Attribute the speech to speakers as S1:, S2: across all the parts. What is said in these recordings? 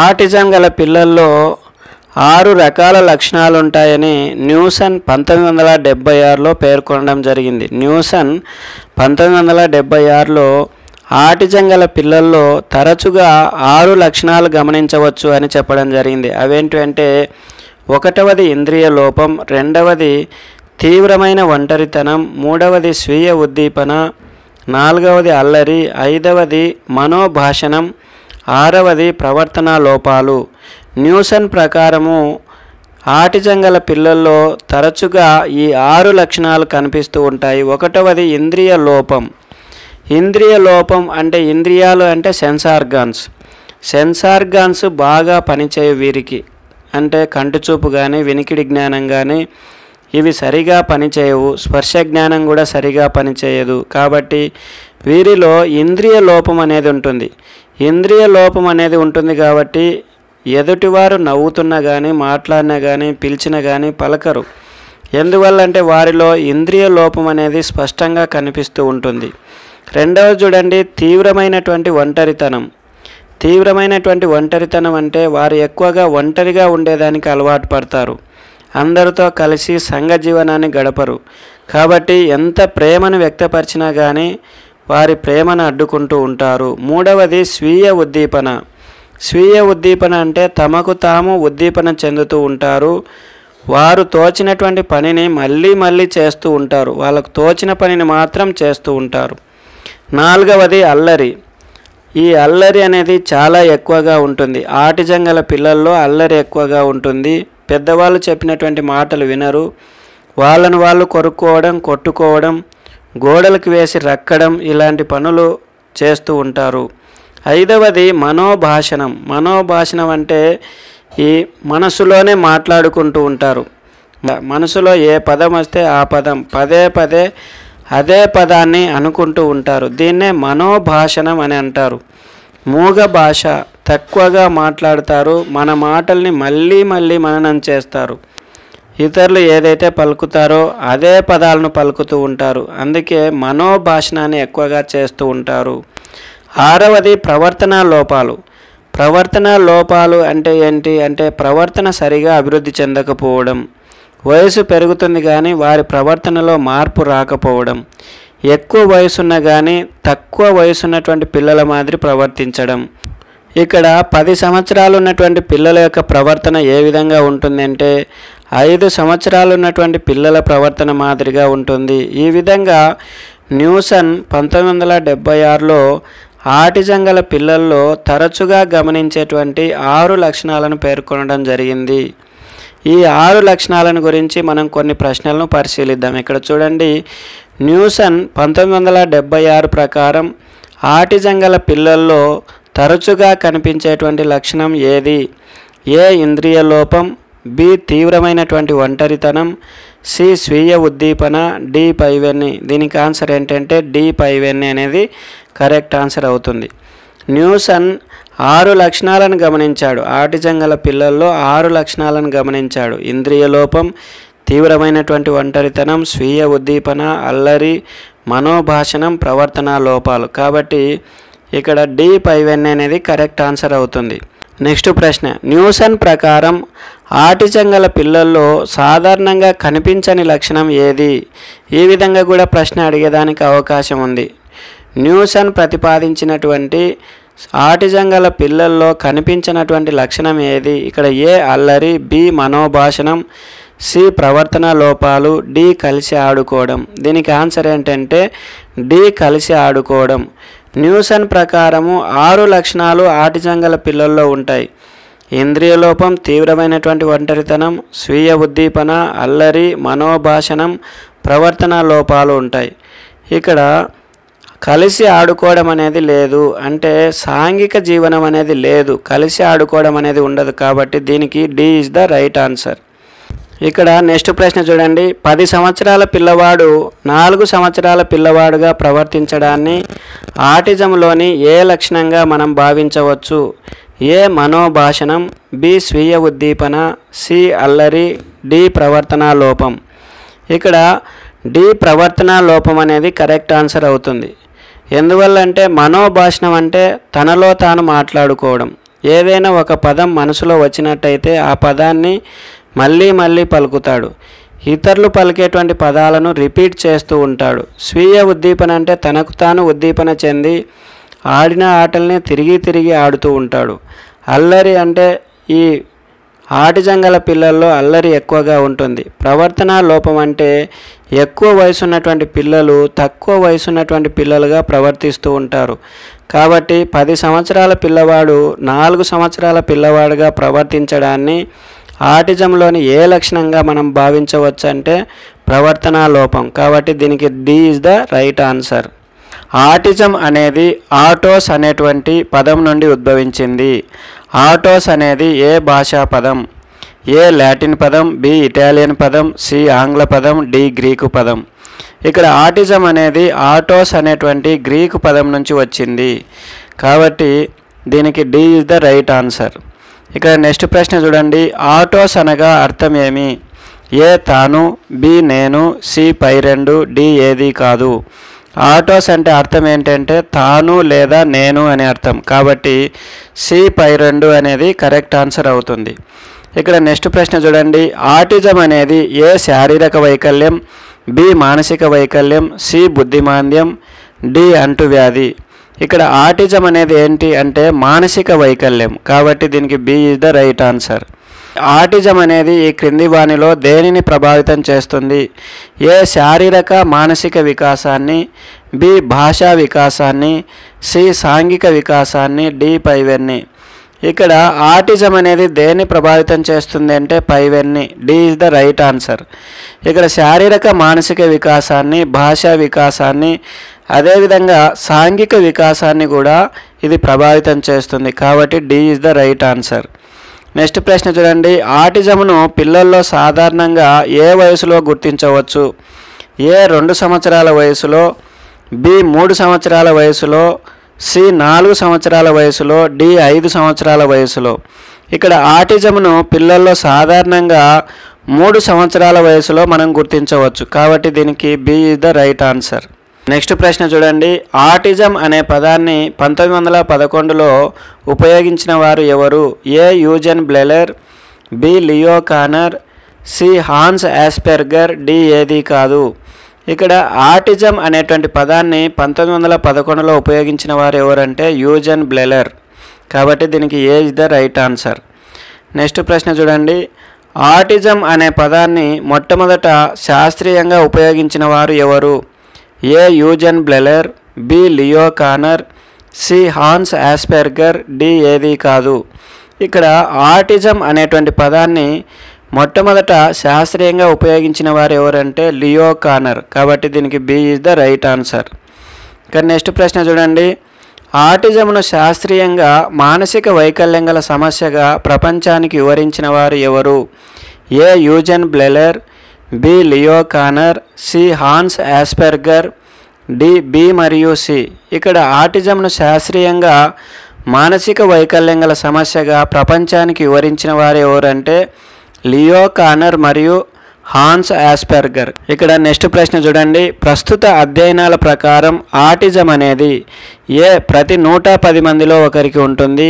S1: Autism గల పిల్లల్లో 6 రకాల లక్షణాలు ఉంటాయని న్యూసన్ 1976లో పేర్కొనడం జరిగింది. న్యూసన్ 1976లో ఆటిజం గల పిల్లల్లో తరచుగా 6 లక్షణాలు గమనించవచ్చు అని చెప్పడం జరిగింది. అవేంటంటే, 1వది ఇంద్రియ లోపం, 2వది తీవ్రమైన ఒంటరితనం, 3వది స్వీయ ఉద్దీపన, 4వది అల్లరి, 5వది మనోభాషణం, 6వది ప్రవర్తనా లోపాలు. న్యూసన్ ప్రకారము ఆటిజం గల పిల్లల్లో తరచుగా ఈ 6 లక్షణాలు కనిపిస్తూ ఉంటాయి. 1వది ఇంద్రియ లోపం. ఇంద్రియ లోపం అంటే ఇంద్రియాలు అంటే సెన్సార్గాన్స్ బాగా పనిచేయవు వీరికి. అంటే కంటి చూపు కానీ వినికిడి జ్ఞానం కానీ ఇవి సరిగా పనిచేయవు. స్పర్శ జ్ఞానం కూడా సరిగా పనిచేయదు. కాబట్టి వీరిలో ఇంద్రియ లోపం అనేది ఉంటుంది. ఇంద్రియ లోపం అనేది ఉంటుంది కాబట్టి ఎదుటివారు నవ్వుతున్నా కానీ మాట్లాడినా కానీ పిలిచినా కానీ పలకరు. ఎందువల్లంటే వారిలో ఇంద్రియ లోపం అనేది స్పష్టంగా కనిపిస్తూ ఉంటుంది. 2వది చూడండి, తీవ్రమైనటువంటి ఒంటరితనం. తీవ్రమైనటువంటి ఒంటరితనం అంటే వారు ఎక్కువగా ఒంటరిగా ఉండేదానికి అలవాటు పడతారు. అందరితో కలిసి సంఘ జీవనాన్ని గడపరు. కాబట్టి ఎంత ప్రేమను వ్యక్తపరిచినా కానీ వారి ప్రేమను అడ్డుకుంటూ ఉంటారు. 3వది స్వీయ ఉద్దీపన. స్వీయ ఉద్దీపన అంటే తమకు తాము ఉద్దీపన చెందుతూ ఉంటారు. వారు తోచినటువంటి పనిని మళ్ళీ చేస్తూ ఉంటారు. వాళ్ళకు తోచిన పనిని మాత్రం చేస్తూ ఉంటారు. 4వది అల్లరి. ఈ అల్లరి అనేది చాలా ఎక్కువగా ఉంటుంది. ఆటిజం గల పిల్లల్లో అల్లరి ఎక్కువగా ఉంటుంది. పెద్దవాళ్ళు చెప్పినటువంటి మాటలు వినరు. వాళ్ళను వాళ్ళు కొరుక్కోవడం, కొట్టుకోవడం, గోడలకు వేసి రక్కడం ఇలాంటి పనులు చేస్తూ ఉంటారు. 5వది మనోభాషణం. మనోభాషణం అంటే ఈ మనసులోనే మాట్లాడుకుంటూ ఉంటారు. మనసులో ఏ పదం వస్తే ఆ పదం పదే అదే పదాన్ని అనుకుంటూ ఉంటారు. దీన్నే మనోభాషణం అని అంటారు. మూగ భాష. తక్కువగా మాట్లాడతారు. మన మాటల్ని మళ్ళీ మననం చేస్తారు. ఇతరులు ఏదైతే పలుకుతారో అదే పదాలను పలుకుతూ ఉంటారు. అందుకే మనోభాషణాన్ని ఎక్కువగా చేస్తూ ఉంటారు. 6వది ప్రవర్తనా లోపాలు. ప్రవర్తనా లోపాలు అంటే ఏంటి అంటే ప్రవర్తన సరిగా అభివృద్ధి చెందకపోవడం. వయసు పెరుగుతుంది కానీ వారి ప్రవర్తనలో మార్పు రాకపోవడం. ఎక్కువ వయసున్న కానీ తక్కువ వయసున్నటువంటి పిల్లల మాదిరి ప్రవర్తించడం. ఇక్కడ 10 సంవత్సరాలు ఉన్నటువంటి పిల్లల యొక్క ప్రవర్తన ఏ విధంగా ఉంటుందంటే 5 సంవత్సరాలు ఉన్నటువంటి పిల్లల ప్రవర్తన మాదిరిగా ఉంటుంది. ఈ విధంగా న్యూసన్ 1976లో ఆటిజం గల పిల్లల్లో తరచుగా గమనించేటువంటి 6 లక్షణాలను పేర్కొనడం జరిగింది. ఈ 6 లక్షణాలను గురించి మనం కొన్ని ప్రశ్నలను పరిశీలిద్దాం. ఇక్కడ చూడండి, న్యూసన్ 1976 ప్రకారం ఆటిజం గల పిల్లల్లో తరచుగా కనిపించేటువంటి లక్షణం ఏది? ఏ ఇంద్రియ లోపం, బి తీవ్రమైనటువంటి ఒంటరితనం, సి స్వీయ ఉద్దీపన, డి పైవెన్ని. దీనికి ఆన్సర్ ఏంటంటే డి పైవెన్ని అనేది కరెక్ట్ ఆన్సర్ అవుతుంది. న్యూసన్ 6 లక్షణాలను గమనించాడు. ఆటిజం గల పిల్లల్లో 6 లక్షణాలను గమనించాడు. ఇంద్రియ లోపం, తీవ్రమైనటువంటి ఒంటరితనం, స్వీయ ఉద్దీపన, అల్లరి, మనోభాషణం, ప్రవర్తనా లోపాలు. కాబట్టి ఇక్కడ డి పైవెన్ని అనేది కరెక్ట్ ఆన్సర్ అవుతుంది. నెక్స్ట్ ప్రశ్న, న్యూసన్ ప్రకారం ఆటిజం గల పిల్లల్లో సాధారణంగా కనిపించని లక్షణం ఏది? ఈ విధంగా కూడా ప్రశ్న అడిగేదానికి అవకాశం ఉంది. న్యూసన్ ప్రతిపాదించినటువంటి ఆటిజం గల పిల్లల్లో కనిపించినటువంటి లక్షణం ఏది? ఇక్కడ ఏ అల్లరి, బి మనోభాషణం, సి ప్రవర్తన లోపాలు, డి కలిసి ఆడుకోవడం. దీనికి ఆన్సర్ ఏంటంటే డి కలిసి ఆడుకోవడం. న్యూసన్ ప్రకారము 6 లక్షణాలు ఆటిజం గల పిల్లల్లో ఉంటాయి. ఇంద్రియ లోపం, తీవ్రమైనటువంటి ఒంటరితనం, స్వీయ ఉద్దీపన, అల్లరి, మనోభాషణం, ప్రవర్తన లోపాలు ఉంటాయి. ఇక్కడ కలిసి ఆడుకోవడం అనేది లేదు. అంటే సాంఘిక జీవనం అనేది లేదు, కలిసి ఆడుకోవడం అనేది ఉండదు. కాబట్టి దీనికి D is the right answer. ఇక్కడ నెక్స్ట్ ప్రశ్న చూడండి, 10 సంవత్సరాల పిల్లవాడు 4 సంవత్సరాల పిల్లవాడుగా ప్రవర్తించడాన్ని ఆటిజంలోని ఏ లక్షణంగా మనం భావించవచ్చు? ఏ మనోభాషణం, బి స్వీయ ఉద్దీపన, సి అల్లరి, డి ప్రవర్తనా లోపం. ఇక్కడ డి ప్రవర్తనా లోపం అనేది కరెక్ట్ ఆన్సర్ అవుతుంది. ఎందువల్ల అంటే మనోభాషణం అంటే తనలో తాను మాట్లాడుకోవడం. ఏదైనా ఒక పదం మనసులో వచ్చినట్టయితే ఆ పదాన్ని మళ్ళీ మళ్ళీ పలుకుతాడు. ఇతరులు పలికేటువంటి పదాలను రిపీట్ చేస్తూ ఉంటాడు. స్వీయ ఉద్దీపన అంటే తనకు తాను ఉద్దీపన చెంది ఆడిన ఆటల్ని తిరిగి తిరిగి ఆడుతూ ఉంటాడు. అల్లరి అంటే ఈ ఆటిజం గల పిల్లల్లో అల్లరి ఎక్కువగా ఉంటుంది. ప్రవర్తన లోపం అంటే ఎక్కువ వయసు ఉన్నటువంటి పిల్లలు తక్కువ వయసు ఉన్నటువంటి పిల్లలుగా ప్రవర్తిస్తూ ఉంటారు. కాబట్టి 10 సంవత్సరాల పిల్లవాడు 4 సంవత్సరాల పిల్లవాడుగా ప్రవర్తించడాన్ని ఆటిజంలోని ఏ లక్షణంగా మనం భావించవచ్చు అంటే ప్రవర్తన లోపం. కాబట్టి దీనికి D is the right answer. Autism అనేది ఆటోస్ అనేటువంటి పదం నుండి ఉద్భవించింది. ఆటోస్ అనేది ఏ భాషా పదం? ఏ లాటిన్ పదం, బి ఇటాలియన్ పదం, సి ఆంగ్ల పదం, డి గ్రీకు పదం. ఇక్కడ ఆటిజం అనేది ఆటోస్ అనేటువంటి గ్రీకు పదం నుంచి వచ్చింది. కాబట్టి దీనికి D is the right answer. ఇక్కడ నెక్స్ట్ ప్రశ్న చూడండి. ఆటోస్ అనగా అర్థం ఏమి? ఏ తాను, బి నేను, సి పై రెండు, డి ఏది కాదు. ఆటోస్ అంటే అర్థం ఏంటంటే తాను లేదా నేను అనే అర్థం. కాబట్టి సి పై రెండు అనేది కరెక్ట్ ఆన్సర్ అవుతుంది. ఇక్కడ నెక్స్ట్ ప్రశ్న చూడండి. ఆటిజం అనేది ఏ శారీరక వైకల్యం, బి మానసిక వైకల్యం, సి బుద్ధిమాంద్యం, డి అంటువ్యాధి. ఇక్కడ ఆటిజం అనేది ఏంటి అంటే మానసిక వైకల్యం. కాబట్టి దీనికి B is the right answer. Autism అనేది ఈ క్రింది వానిలో దేనిని ప్రభావితం చేస్తుంది? ఏ శారీరక మానసిక వికాసాన్ని, బి భాషా వికాసాన్ని, సి సాంఘిక వికాసాన్ని, డి పైవన్నీ. ఇక్కడ ఆటిజం అనేది దేన్ని ప్రభావితం చేస్తుంది అంటే పైవన్నీ. D is the right answer. ఇక్కడ శారీరక మానసిక వికాసాన్ని, భాషా వికాసాన్ని, అదేవిధంగా సాంఘిక వికాసాన్ని కూడా ఇది ప్రభావితం చేస్తుంది. కాబట్టి D is the right answer. Next ప్రశ్న చూడండి. ఆటిజంను పిల్లల్లో సాధారణంగా ఏ వయసులో గుర్తించవచ్చు? ఏ 2 సంవత్సరాల వయసులో, బి 3 సంవత్సరాల వయసులో, సి 4 సంవత్సరాల వయసులో, డి 5 సంవత్సరాల వయసులో. ఇక్కడ ఆటిజంను పిల్లల్లో సాధారణంగా 3 సంవత్సరాల వయసులో మనం గుర్తించవచ్చు. కాబట్టి దీనికి B is the right answer. Next ప్రశ్న చూడండి. ఆటిజం అనే పదాన్ని 1911లో ఉపయోగించిన వారు ఎవరు? A Eugen Bleuler, B Leo Kanner, C Hans Asperger, D ఏది కాదు. ఇక్కడ ఆటిజం అనేటువంటి పదాన్ని 1911లో ఉపయోగించిన వారు ఎవరంటే యూజన్ బ్లెలర్. కాబట్టి దీనికి A is the right answer. Next ప్రశ్న చూడండి. ఆటిజం అనే పదాన్ని మొట్టమొదట శాస్త్రీయంగా ఉపయోగించిన వారు ఎవరు? A Eugen Bleuler, B Leo Kanner, C Hans Asperger, D ఏది కాదు. ఇక్కడ ఆటిజం అనేటువంటి పదాన్ని మొట్టమొదట శాస్త్రీయంగా ఉపయోగించిన వారు ఎవరంటే లియో కానర్. కాబట్టి దీనికి B is the right answer. ఇక నెక్స్ట్ ప్రశ్న చూడండి. ఆటిజంను శాస్త్రీయంగా మానసిక వైకల్యం గల సమస్యగా ప్రపంచానికి వివరించిన వారు ఎవరు? A Eugen Bleuler, B Leo Kanner, C Hans Asperger, D B మరియు సి. ఇక్కడ ఆటిజంను శాస్త్రీయంగా మానసిక వైకల్యం గల సమస్యగా ప్రపంచానికి వివరించిన వారు ఎవరంటే లియో కానర్ మరియు హాన్స్ ఆస్పెర్గర్. ఇక్కడ నెక్స్ట్ ప్రశ్న చూడండి. ప్రస్తుత అధ్యయనాల ప్రకారం ఆటిజం అనేది ఏ ప్రతి 110 మందిలో ఒకరికి ఉంటుంది,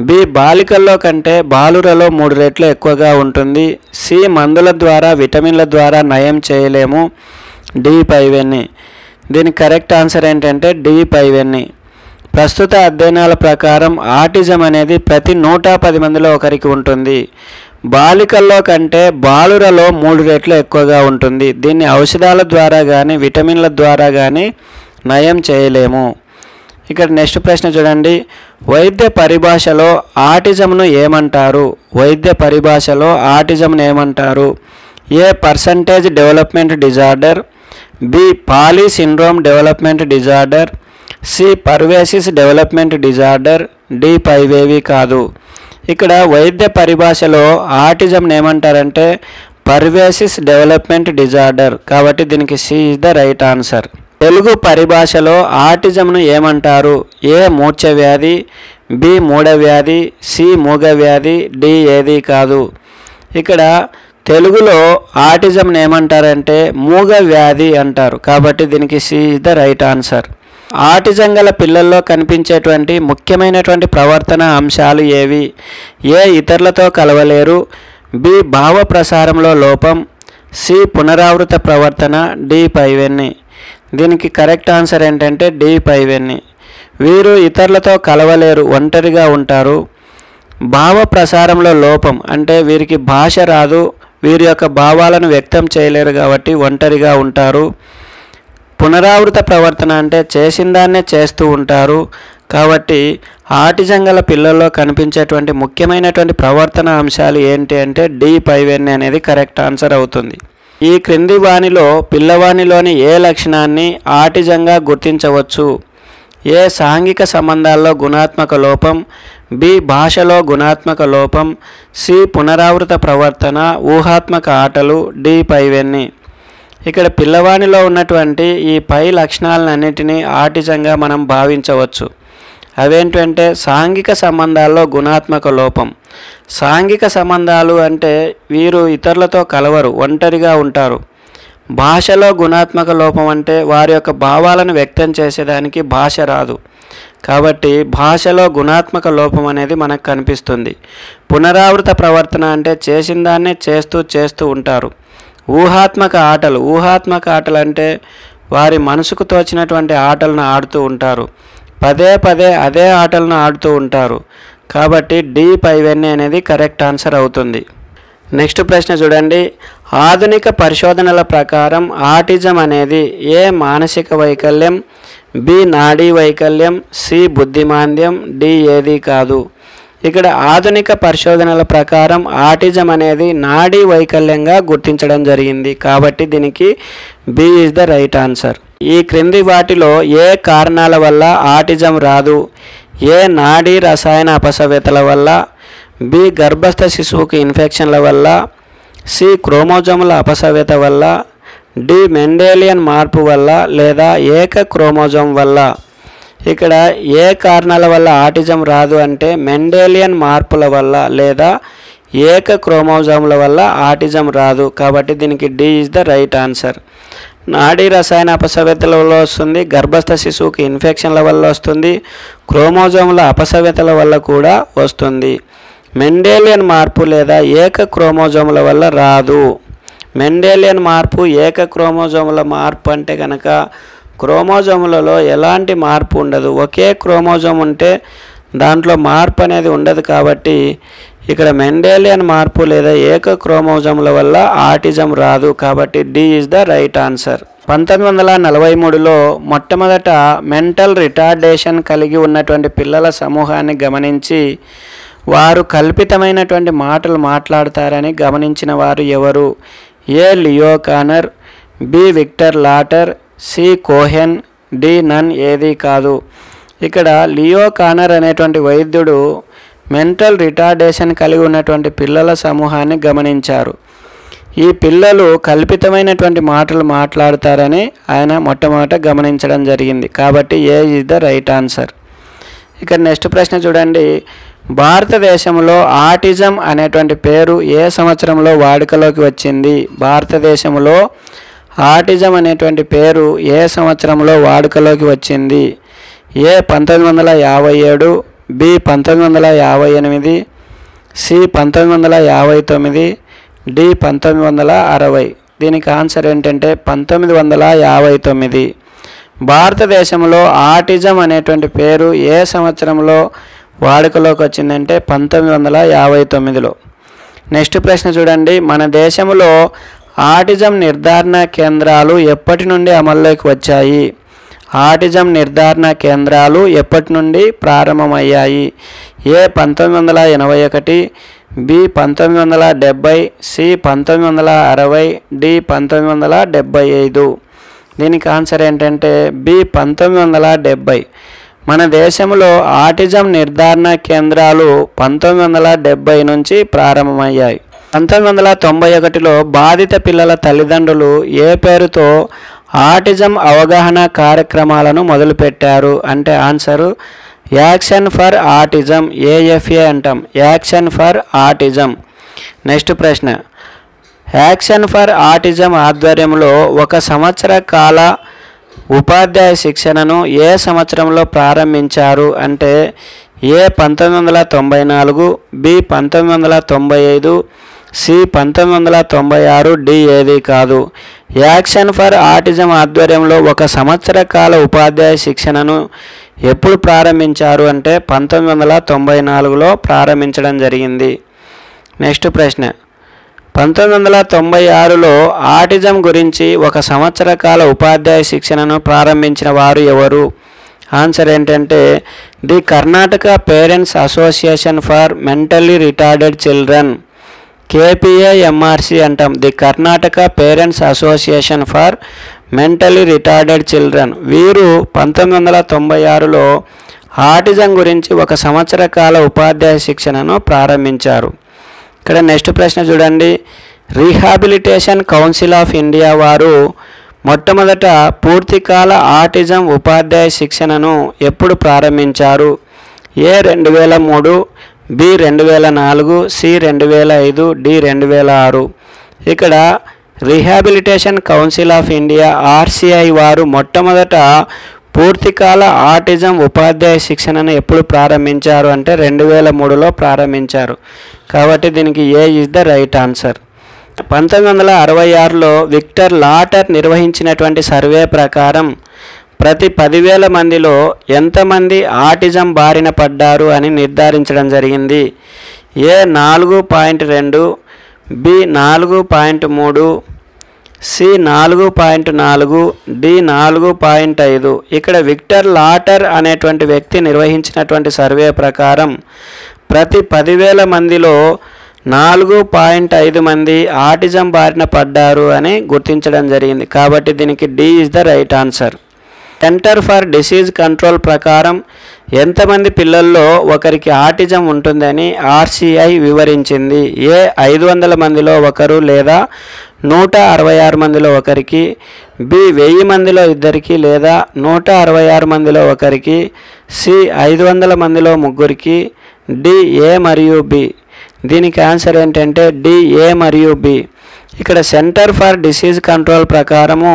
S1: బి బాలికల్లో కంటే బాలురలో 3 రెట్లు ఎక్కువగా ఉంటుంది, సి మందుల ద్వారా విటమిన్ల ద్వారా నయం చేయలేము, డి పైవన్నీ. దీనికి కరెక్ట్ ఆన్సర్ ఏంటంటే డి పైవన్నీ. ప్రస్తుత అధ్యయనాల ప్రకారం ఆటిజం అనేది ప్రతి 110 మందిలో ఒకరికి ఉంటుంది, బాలికల్లో కంటే బాలురలో 3 రెట్లు ఎక్కువగా ఉంటుంది. దీన్ని ఔషధాల ద్వారా కానీ విటమిన్ల ద్వారా కానీ నయం చేయలేము. ఇక్కడ నెక్స్ట్ ప్రశ్న చూడండి. వైద్య పరిభాషలో ఆటిజంను ఏమంటారు? వైద్య పరిభాషలో ఆటిజంను ఏమంటారు? A percentage development disorder, B poly syndrome development disorder, C pervasive development disorder, D పైవేవి కాదు. ఇక్కడ వైద్య పరిభాషలో ఆటిజంను ఏమంటారంటే పర్వేసిస్ డెవలప్మెంట్ డిజార్డర్. కాబట్టి దీనికి C is the right answer. Telugu పరిభాషలో ఆటిజంను ఏమంటారు? ఏ మూర్ఛ వ్యాధి, బి మూఢ వ్యాధి, సి మూగ వ్యాధి, డి ఏది కాదు. ఇక్కడ తెలుగులో ఆటిజంను ఏమంటారంటే మూగ వ్యాధి అంటారు. కాబట్టి దీనికి C is the right answer. Autism గల పిల్లల్లో కనిపించేటువంటి ముఖ్యమైనటువంటి ప్రవర్తన అంశాలు ఏవి? ఏ ఇతరులతో కలవలేరు, బి భావ ప్రసారంలో లోపం, సి పునరావృత ప్రవర్తన, డి పైవన్నీ. దీనికి కరెక్ట్ ఆన్సర్ ఏంటంటే డి పైవన్నీ. వీరు ఇతరులతో కలవలేరు, ఒంటరిగా ఉంటారు. భావ ప్రసారంలో లోపం అంటే వీరికి భాష రాదు, వీరి యొక్క భావాలను వ్యక్తం చేయలేరు కాబట్టి ఒంటరిగా ఉంటారు. పునరావృత ప్రవర్తన అంటే చేసిన దాన్నే చేస్తూ ఉంటారు. కాబట్టి ఆటిజం గల పిల్లల్లో కనిపించేటువంటి ముఖ్యమైనటువంటి ప్రవర్తన అంశాలు ఏంటి అంటే డి పైవన్నీ అనేది కరెక్ట్ ఆన్సర్ అవుతుంది. ఈ క్రింది వానిలో పిల్లవానిలోని ఏ లక్షణాన్ని ఆటిజంగా గుర్తించవచ్చు? ఏ సాంఘిక సంబంధాల్లో గుణాత్మక లోపం, బి భాషలో గుణాత్మక లోపం, సి పునరావృత ప్రవర్తన, ఊహాత్మక ఆటలు, డి పైవన్నీ. ఇక్కడ పిల్లవానిలో ఉన్నటువంటి ఈ పై లక్షణాలన్నిటినీ ఆటిజంగా మనం భావించవచ్చు. అవేంటంటే సాంఘిక సంబంధాల్లో గుణాత్మక లోపం. సాంఘిక సంబంధాలు అంటే వీరు ఇతరులతో కలవరు, ఒంటరిగా ఉంటారు. భాషలో గుణాత్మక లోపం అంటే వారి యొక్క భావాలను వ్యక్తం చేసేదానికి భాష రాదు కాబట్టి భాషలో గుణాత్మక లోపం అనేది మనకు కనిపిస్తుంది. పునరావృత ప్రవర్తన అంటే చేసిన దాన్నే చేస్తూ ఉంటారు. ఊహాత్మక ఆటలు అంటే వారి మనసుకు తోచినటువంటి ఆటలను ఆడుతూ ఉంటారు, పదే అదే ఆటలను ఆడుతూ ఉంటారు. కాబట్టి డి పైవన్నీ అనేది కరెక్ట్ ఆన్సర్ అవుతుంది. నెక్స్ట్ ప్రశ్న చూడండి. ఆధునిక పరిశోధనల ప్రకారం ఆటిజం అనేది ఏ మానసిక వైకల్యం, బి నాడీ వైకల్యం, సి బుద్ధిమాంద్యం, డి ఏది కాదు. ఇక్కడ ఆధునిక పరిశోధనల ప్రకారం ఆటిజం అనేది నాడీ వైకల్యంగా గుర్తించడం జరిగింది కాబట్టి దీనికి B is the right answer. ఈ క్రింది వాటిలో ఏ కారణాల వల్ల ఆటిజం రాదు? ఏ నాడీ రసాయన అపసవ్యతల వల్ల, బి గర్భస్థ శిశువుకి ఇన్ఫెక్షన్ల వల్ల, సి క్రోమోజోముల అపసవ్యత వల్ల, డి మెండేలియన్ మార్పు వల్ల లేదా ఏక క్రోమోజోమ్ వల్ల. ఇక్కడ ఏ కారణాల వల్ల ఆటిజం రాదు అంటే మెండేలియన్ మార్పుల వల్ల లేదా ఏక క్రోమోజోముల వల్ల ఆటిజం రాదు కాబట్టి దీనికి D is the right answer. నాడీ రసాయన అపసవ్యతల వల్ల వస్తుంది, గర్భస్థ శిశువుకి ఇన్ఫెక్షన్ల వల్ల వస్తుంది, క్రోమోజోముల అపసవ్యతల వల్ల కూడా వస్తుంది. మెండేలియన్ మార్పు లేదా ఏక క్రోమోజోముల వల్ల రాదు. మెండేలియన్ మార్పు ఏక క్రోమోజోముల మార్పు అంటే కనుక క్రోమోజోములలో ఎలాంటి మార్పు ఉండదు, ఒకే క్రోమోజోమ్ ఉంటే దాంట్లో మార్పు అనేది ఉండదు కాబట్టి ఇక్కడ మెండేలియన్ మార్పు లేదా ఏక క్రోమోజోముల వల్ల ఆటిజం రాదు కాబట్టి D is the right answer. 1943లో మొట్టమొదట మెంటల్ రిటార్డేషన్ కలిగి ఉన్నటువంటి పిల్లల సమూహాన్ని గమనించి వారు కల్పితమైనటువంటి మాటలు మాట్లాడతారని గమనించిన వారు ఎవరు? A Leo Kanner, B Victor Lotter, C Cohen, D none ఏది కాదు. ఇక్కడ లియో కానర్ అనేటువంటి వైద్యుడు మెంటల్ రిటార్డేషన్ కలిగి ఉన్నటువంటి పిల్లల సమూహాన్ని గమనించారు. ఈ పిల్లలు కల్పితమైనటువంటి మాటలు మాట్లాడతారని ఆయన మొట్టమొదట గమనించడం జరిగింది కాబట్టి A is the right answer. ఇక్కడ నెక్స్ట్ ప్రశ్న చూడండి. భారతదేశంలో ఆటిజం అనేటువంటి పేరు ఏ సంవత్సరంలో వాడుకలోకి వచ్చింది? భారతదేశంలో ఆటిజం అనేటువంటి పేరు ఏ సంవత్సరంలో వాడుకలోకి వచ్చింది? ఏ 1957, బి 1958, సి 1959, డి 1960. దీనికి ఆన్సర్ ఏంటంటే 1959. భారతదేశంలో ఆటిజం అనేటువంటి పేరు ఏ సంవత్సరంలో వాడుకలోకి వచ్చిందంటే 1959లో. నెక్స్ట్ ప్రశ్న చూడండి. మన దేశంలో ఆటిజం నిర్ధారణ కేంద్రాలు ఎప్పటి నుండి అమల్లోకి వచ్చాయి? ఆటిజం నిర్ధారణ కేంద్రాలు ఎప్పటి నుండి ప్రారంభమయ్యాయి? ఏ 1981, బి 1970, సి 1960, డి 1975. దీనికి ఆన్సర్ ఏంటంటే బి 1970. మన దేశంలో ఆటిజం నిర్ధారణ కేంద్రాలు 1970 నుంచి ప్రారంభమయ్యాయి. 1991లో బాధిత పిల్లల తల్లిదండ్రులు ఏ పేరుతో ఆటిజం అవగాహన కార్యక్రమాలను మొదలుపెట్టారు అంటే answer action for autism, AFA అంటాం, యాక్షన్ ఫర్ ఆటిజం. నెక్స్ట్ ప్రశ్న. యాక్షన్ ఫర్ ఆటిజం ఆధ్వర్యంలో 1 సంవత్సర కాల ఉపాధ్యాయ శిక్షణను ఏ సంవత్సరంలో ప్రారంభించారు అంటే ఏ 1994, బి 1995, సి 1996, డి ఏది కాదు. యాక్షన్ ఫర్ ఆటిజం ఆధ్వర్యంలో 1 సంవత్సర కాల ఉపాధ్యాయ శిక్షణను ఎప్పుడు ప్రారంభించారు అంటే 1994లో ప్రారంభించడం జరిగింది. నెక్స్ట్ ప్రశ్న, 1996లో ఆటిజం గురించి 1 సంవత్సర కాల ఉపాధ్యాయ శిక్షణను ప్రారంభించిన వారు ఎవరు? ఆన్సర్ ఏంటంటే the Karnataka parents association for mentally retarded children, KPAMRC అంటాం. The Karnataka parents association for mentally retarded children. వీరు 1996లో ఆటిజం గురించి 1 సంవత్సర కాల ఉపాధ్యాయ శిక్షణను ప్రారంభించారు. ఇక్కడ నెక్స్ట్ ప్రశ్న చూడండి, రీహాబిలిటేషన్ కౌన్సిల్ ఆఫ్ ఇండియా వారు మొట్టమొదట పూర్తికాల ఆటిజం ఉపాధ్యాయ శిక్షణను ఎప్పుడు ప్రారంభించారు? ఏ 2003, బి 2004, సి 2005, డి 2006. ఇక్కడ rehabilitation council of India RCI వారు మొట్టమొదట పూర్తికాల ఆటిజం ఉపాధ్యాయ శిక్షణను ఎప్పుడు ప్రారంభించారు అంటే 2003లో ప్రారంభించారు. కాబట్టి దీనికి A is the right answer. 1966లో విక్టర్ లాటర్ నిర్వహించినటువంటి సర్వే ప్రకారం ప్రతి 10,000 మందిలో ఎంతమంది ఆటిజం బారిన పడ్డారు అని నిర్ధారించడం జరిగింది? ఏ 4.2, బి 4.3, సి 4.4, డి 4.5. ఇక్కడ విక్టర్ లాటర్ అనేటువంటి వ్యక్తి నిర్వహించినటువంటి సర్వే ప్రకారం ప్రతి 10,000 మందిలో 4.5 మంది ఆటిజం బారిన పడ్డారు అని గుర్తించడం జరిగింది. కాబట్టి దీనికి D is the right answer. Centre for disease control ప్రకారం ఎంతమంది పిల్లల్లో ఒకరికి ఆటిజం ఉంటుందని RCI వివరించింది? ఏ 500 మందిలో ఒకరు లేదా 166 మందిలో ఒకరికి, బి 1000 మందిలో ఇద్దరికి లేదా 166 మందిలో ఒకరికి, సి 500 మందిలో ముగ్గురికి, డి ఏ మరియు బి. దీనికి ఆన్సర్ ఏంటంటే డి ఏ మరియు బి. ఇక్కడ సెంటర్ ఫర్ డిసీజ్ కంట్రోల్ ప్రకారము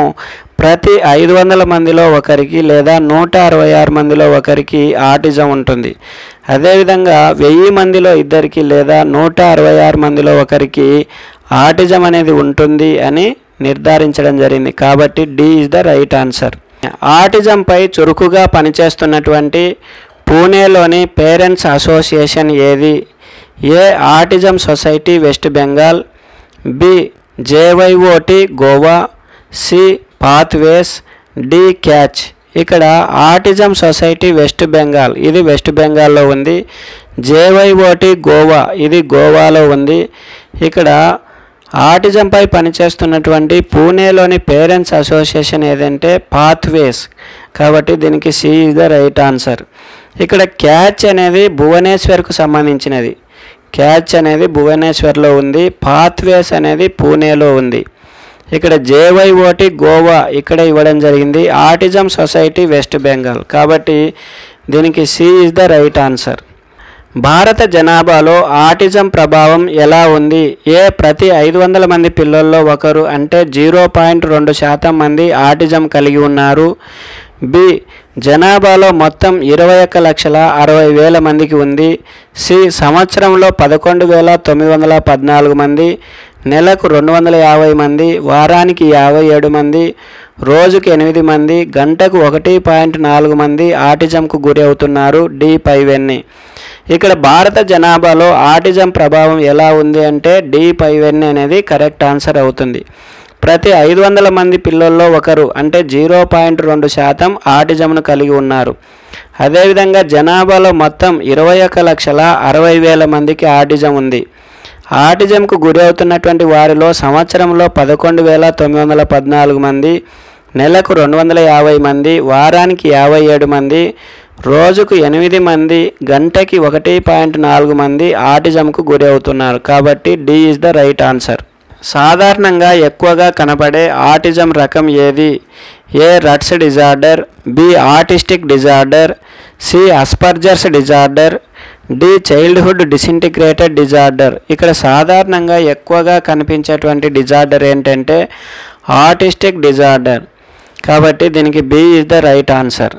S1: ప్రతి 500 మందిలో ఒకరికి లేదా 166 మందిలో ఒకరికి ఆటిజం ఉంటుంది. అదేవిధంగా 1000 మందిలో ఇద్దరికి లేదా 166 మందిలో ఒకరికి ఆటిజం అనేది ఉంటుంది అని నిర్ధారించడం జరిగింది. కాబట్టి D is the right answer. ఆటిజంపై చురుకుగా పనిచేస్తున్నటువంటి పూణేలోని పేరెంట్స్ అసోసియేషన్ ఏది? A autism society West Bengal, B JYOT Goa, C pathways, D catch. ఇక్కడ ఆటిజం సొసైటీ వెస్ట్ బెంగాల్, ఇది వెస్ట్ బెంగాల్లో ఉంది. JYOT గోవా, ఇది గోవాలో ఉంది. ఇక్కడ ఆటిజంపై పనిచేస్తున్నటువంటి పూణేలోని పేరెంట్స్ అసోసియేషన్ ఏదంటే పాత్వేస్. కాబట్టి దీనికి C is the right answer. ఇక్కడ క్యాచ్ అనేది భువనేశ్వర్కు సంబంధించినది. క్యాచ్ అనేది భువనేశ్వర్లో ఉంది, పాత్వేస్ అనేది పూణేలో ఉంది. ఇక్కడ JYOT గోవా ఇక్కడ ఇవ్వడం జరిగింది, ఆటిజం సొసైటీ వెస్ట్ బెంగాల్. కాబట్టి దీనికి C is the right answer. భారత జనాభాలో ఆటిజం ప్రభావం ఎలా ఉంది? ఏ ప్రతి 500 మంది పిల్లల్లో ఒకరు అంటే 0.2% మంది ఆటిజం కలిగి ఉన్నారు. బి జనాభాలో మొత్తం 21,60,000 మందికి ఉంది. సి సంవత్సరంలో 11,914 మంది, నెలకు 250 మంది, వారానికి 57 మంది, రోజుకి 8 మంది, గంటకు 1.4 మంది ఆటిజంకు గురి అవుతున్నారు. డి పైవన్నీ. ఇక్కడ భారత జనాభాలో ఆటిజం ప్రభావం ఎలా ఉంది అంటే డి పైవన్నీ అనేది కరెక్ట్ ఆన్సర్ అవుతుంది. ప్రతి 500 మంది పిల్లల్లో ఒకరు అంటే 0.2% ఆటిజంను కలిగి ఉన్నారు. అదేవిధంగా జనాభాలో మొత్తం 21,60,000 మందికి ఆటిజం ఉంది. ఆటిజంకు గురి అవుతున్నటువంటి వారిలో సంవత్సరంలో 11,914 మంది, నెలకు 250 మంది, వారానికి 57 మంది, రోజుకు 8 మంది, గంటకి 1.4 మంది ఆటిజంకు గురి అవుతున్నారు. కాబట్టి D is the right answer. సాధారణంగా ఎక్కువగా కనపడే ఆటిజం రకం ఏది? A Rett's disorder, B autistic disorder, C Asperger's disorder, D childhood disintegrated disorder. ఇక్కడ సాధారణంగా ఎక్కువగా కనిపించేటువంటి డిజార్డర్ ఏంటంటే ఆటిస్టిక్ డిజార్డర్. కాబట్టి దీనికి B is the right answer.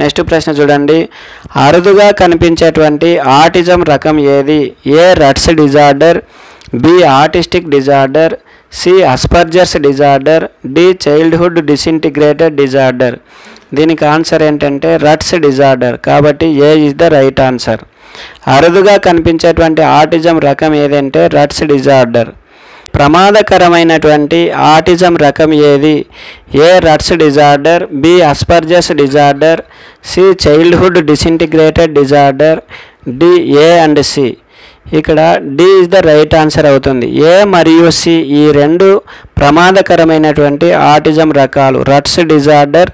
S1: Next ప్రశ్న చూడండి. అరుదుగా కనిపించేటువంటి ఆటిజం రకం ఏది? A Rett's disorder, B autistic disorder, C Asperger's disorder, D childhood disintegrated disorder. దీనికి ఆన్సర్ ఏంటంటే రట్స్ డిజార్డర్. కాబట్టి A is the right answer. అరుదుగా కనిపించేటువంటి ఆటిజం రకం ఏదంటే రట్స్ డిజార్డర్. ప్రమాదకరమైనటువంటి ఆటిజం రకం ఏది? A Rett's disorder, B Asperger's disorder, C childhood disintegrated disorder, D A and C. ఇక్కడ D is the right answer అవుతుంది. ఏ మరియు సి ఈ రెండు ప్రమాదకరమైనటువంటి ఆటిజం రకాలు. Rett's disorder,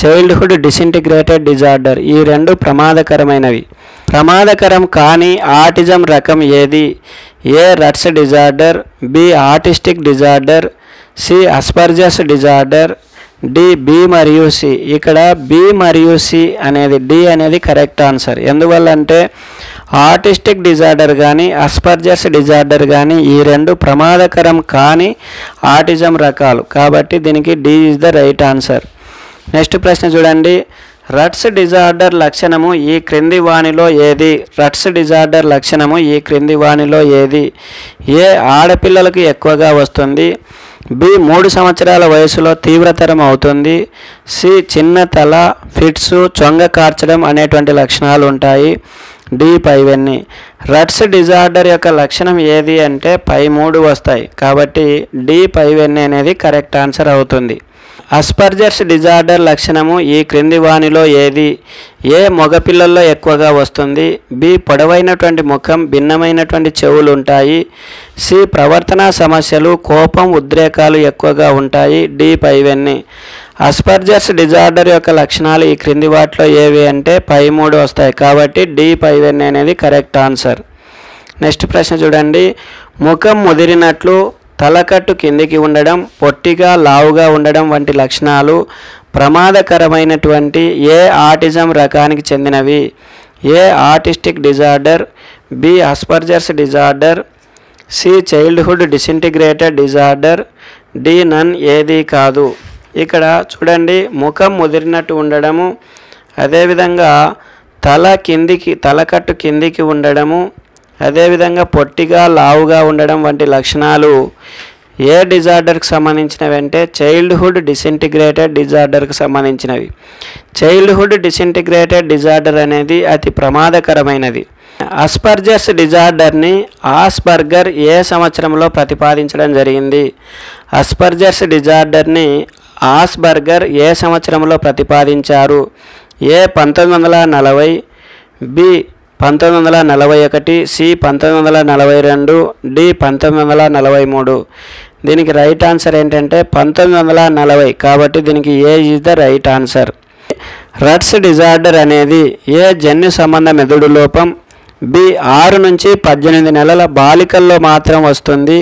S1: childhood disintegrated disorder ఈ రెండు ప్రమాదకరమైనవి. ప్రమాదకరం కాని ఆటిజం రకం ఏది? A Rett's disorder, B autistic disorder, C Asperger's disorder, D B మరియు సి. ఇక్కడ బి మరియు సి అనేది డి అనేది కరెక్ట్ ఆన్సర్. ఎందువల్ల అంటే ఆటిస్టిక్ డిజార్డర్ కానీ అస్పర్జర్స్ డిజార్డర్ కానీ ఈ రెండు ప్రమాదకరం కాని ఆటిజం రకాలు. కాబట్టి దీనికి D is the right answer. Next ప్రశ్న చూడండి. రట్స్ డిజార్డర్ లక్షణము ఈ క్రింది వానిలో ఏది? రట్స్ డిజార్డర్ లక్షణము ఈ క్రింది వానిలో ఏది? ఏ ఆడపిల్లలకు ఎక్కువగా వస్తుంది, బి 3 సంవత్సరాల వయసులో తీవ్రతరం అవుతుంది, సి చిన్న తల, ఫిట్స్, చొంగ కార్చడం అనేటువంటి లక్షణాలు ఉంటాయి, డి పైవన్నీ. రట్స్ డిజార్డర్ యొక్క లక్షణం ఏది అంటే పై 3 వస్తాయి. కాబట్టి డి పైవన్నీ అనేది కరెక్ట్ ఆన్సర్ అవుతుంది. అస్పర్జర్స్ డిజార్డర్ లక్షణము ఈ క్రింది వానిలో ఏది? ఏ మగపిల్లల్లో ఎక్కువగా వస్తుంది, బి పొడవైనటువంటి ముఖం, భిన్నమైనటువంటి చెవులు ఉంటాయి, సి ప్రవర్తనా సమస్యలు, కోపం, ఉద్రేకాలు ఎక్కువగా ఉంటాయి, డి పైవన్నీ. అస్పర్జర్స్ డిజార్డర్ యొక్క లక్షణాలు ఈ క్రింది వాటిలో ఏవి అంటే పై 3 వస్తాయి. కాబట్టి డి పైవన్నీ అనేది కరెక్ట్ ఆన్సర్. నెక్స్ట్ ప్రశ్న చూడండి. ముఖం ముదిరినట్లు, తలకట్టు కిందికి ఉండడం, పొట్టిగా లావుగా ఉండడం వంటి లక్షణాలు ప్రమాదకరమైనటువంటి ఏ ఆటిజం రకానికి చెందినవి? A autistic disorder, B Asperger's disorder, C childhood disintegrated disorder, D none ఏది కాదు. ఇక్కడ చూడండి. ముఖం ముదిరినట్టు ఉండడము, అదేవిధంగా తలకట్టు కిందికి ఉండడము, అదేవిధంగా పొట్టిగా లావుగా ఉండడం వంటి లక్షణాలు ఏ డిజార్డర్కి సంబంధించినవి అంటే చైల్డ్హుడ్ డిసింటిగ్రేటెడ్ డిజార్డర్కి సంబంధించినవి. చైల్డ్హుడ్ డిసింటిగ్రేటెడ్ డిజార్డర్ అనేది అతి ప్రమాదకరమైనది. అస్పర్జర్స్ డిజార్డర్ని ఆస్పర్గర్ ఏ సంవత్సరంలో ప్రతిపాదించడం జరిగింది? అస్పర్జర్స్ డిజార్డర్ని ఆస్బర్గర్ ఏ సంవత్సరంలో ప్రతిపాదించారు? A 1940, B 1941, C 1942, D 1943. దీనికి రైట్ ఆన్సర్ ఏంటంటే 1940. కాబట్టి దీనికి A is the right answer. Rett's disorder అనేది ఏ జన్యు సంబంధ మెదడు లోపం, బి 6 నుంచి 18 నెలల బాలికల్లో మాత్రం వస్తుంది,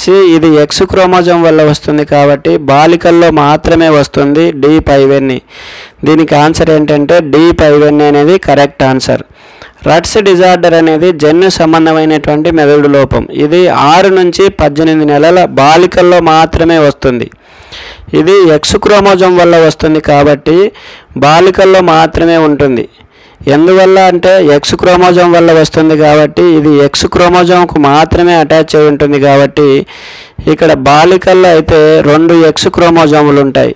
S1: సి ఇది ఎక్స్ క్రోమోజోమ్ వల్ల వస్తుంది కాబట్టి బాలికల్లో మాత్రమే వస్తుంది, డి పైవన్నీ. దీనికి ఆన్సర్ ఏంటంటే డి పైవన్నీ అనేది కరెక్ట్ ఆన్సర్. రట్స్ డిజార్డర్ అనేది జన్యు సంబంధమైనటువంటి మెదడు లోపం. ఇది 6 నుంచి 18 నెలల బాలికల్లో మాత్రమే వస్తుంది. ఇది ఎక్స్ క్రోమోజోమ్ వల్ల వస్తుంది కాబట్టి బాలికల్లో మాత్రమే ఉంటుంది. ఎందువల్ల అంటే ఎక్స్ క్రోమోజోమ్ వల్ల వస్తుంది కాబట్టి ఇది ఎక్స్ క్రోమోజోమ్కు మాత్రమే అటాచ్ అయి ఉంటుంది. కాబట్టి ఇక్కడ బాలికల్లో అయితే 2 ఎక్స్ క్రోమోజోములు ఉంటాయి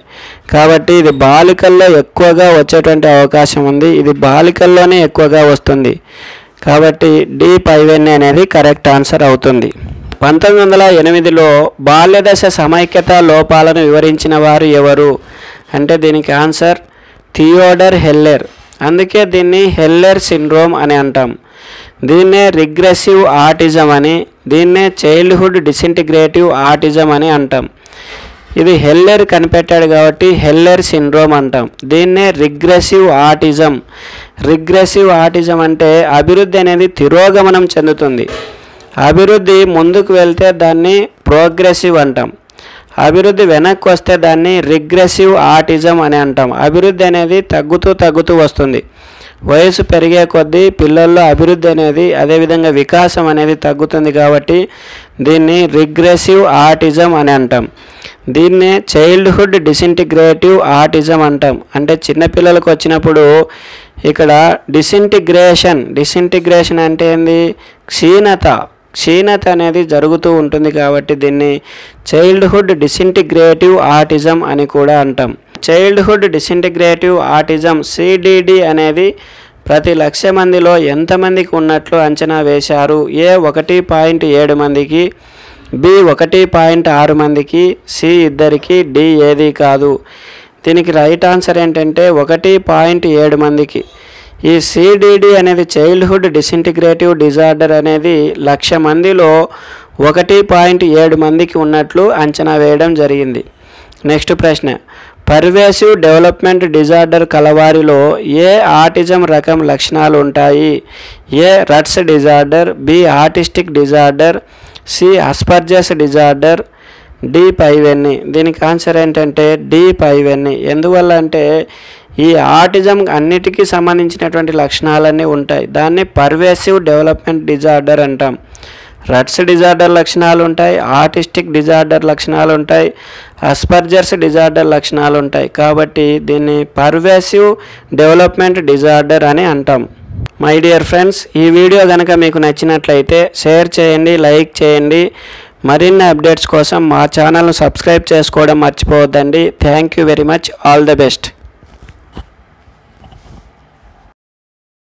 S1: కాబట్టి ఇది బాలికల్లో ఎక్కువగా వచ్చేటువంటి అవకాశం ఉంది. ఇది బాలికల్లోనే ఎక్కువగా వస్తుంది కాబట్టి డి పైవన్నీ అనేది కరెక్ట్ ఆన్సర్ అవుతుంది. 1908లో బాల్యదశ సమైక్యత లోపాలను వివరించిన వారు ఎవరు అంటే దీనికి ఆన్సర్ థియోడర్ హెల్లెర్. అందుకే దీన్ని హెల్లెర్ సిండ్రోమ్ అని అంటాం. దీన్నే రిగ్రెసివ్ ఆటిజం అని, దీన్నే చైల్డ్హుడ్ డిసింటిగ్రేటివ్ ఆటిజం అని అంటాం. ఇది హెల్లెర్ కనిపెట్టాడు కాబట్టి హెల్లెర్ సిండ్రోమ్ అంటాం. దీన్నే రిగ్రెసివ్ ఆటిజం. రిగ్రెసివ్ ఆటిజం అంటే అభివృద్ధి అనేది తిరోగమనం చెందుతుంది. అభివృద్ధి ముందుకు వెళ్తే దాన్ని ప్రోగ్రెసివ్ అంటాం. అభివృద్ధి వెనక్కి వస్తే దాన్ని రిగ్రెసివ్ ఆటిజం అని అంటాం. అభివృద్ధి అనేది తగ్గుతూ వస్తుంది. వయసు పెరిగే కొద్దీ పిల్లల్లో అభివృద్ధి అనేది అదేవిధంగా వికాసం అనేది తగ్గుతుంది కాబట్టి దీన్ని రిగ్రెసివ్ ఆటిజం అని అంటాం. దీన్నే చైల్డ్హుడ్ డిసింటిగ్రేటివ్ ఆటిజం అంటాం. అంటే చిన్నపిల్లలకు వచ్చినప్పుడు ఇక్కడ డిసింటిగ్రేషన్ అంటే ఏంది, క్షీణత అనేది జరుగుతూ ఉంటుంది. కాబట్టి దీన్ని చైల్డ్హుడ్ డిసింటిగ్రేటివ్ ఆటిజం అని కూడా అంటాం. చైల్డ్హుడ్ డిసింటిగ్రేటివ్ ఆటిజం CDD అనేది ప్రతి 1,00,000 మందిలో ఎంతమందికి ఉన్నట్లు అంచనా వేశారు? A 1.7 మందికి, B 1.6 మందికి, C 2కి, D ఏది కాదు. దీనికి రైట్ ఆన్సర్ ఏంటంటే 1.7 మందికి. ఈ CDD అనేది చైల్డ్హుడ్ డిసింటిగ్రేటివ్ డిజార్డర్ అనేది 1,00,000 మందిలో 1.7 మందికి ఉన్నట్లు అంచనా వేయడం జరిగింది. నెక్స్ట్ ప్రశ్న, పర్వేసివ్ డెవలప్మెంట్ డిజార్డర్ కలవారిలో ఏ ఆటిజం రకం లక్షణాలు ఉంటాయి? A Rett's disorder, B autistic disorder, C Asperger's disorder, D పైవన్నీ. దీనికి ఆన్సర్ ఏంటంటే D పైవన్నీ. ఎందువల్ల అంటే ఈ ఆటిజం అన్నిటికీ సంబంధించినటువంటి లక్షణాలన్నీ ఉంటాయి. దాన్ని పర్వేసివ్ డెవలప్మెంట్ డిజార్డర్ అంటాం. రట్స్ డిజార్డర్ లక్షణాలు ఉంటాయి, ఆటిస్టిక్ డిజార్డర్ లక్షణాలు ఉంటాయి, అస్పర్జర్స్ డిజార్డర్ లక్షణాలు ఉంటాయి. కాబట్టి దీన్ని పర్వేసివ్ డెవలప్మెంట్ డిజార్డర్ అని అంటాం. మై డియర్ ఫ్రెండ్స్, ఈ వీడియో కనుక మీకు నచ్చినట్లయితే షేర్ చేయండి, లైక్ చేయండి. మరిన్ని అప్డేట్స్ కోసం మా ఛానల్ను సబ్స్క్రైబ్ చేసుకోవడం మర్చిపోవద్దండి. Thank you very much. All the best.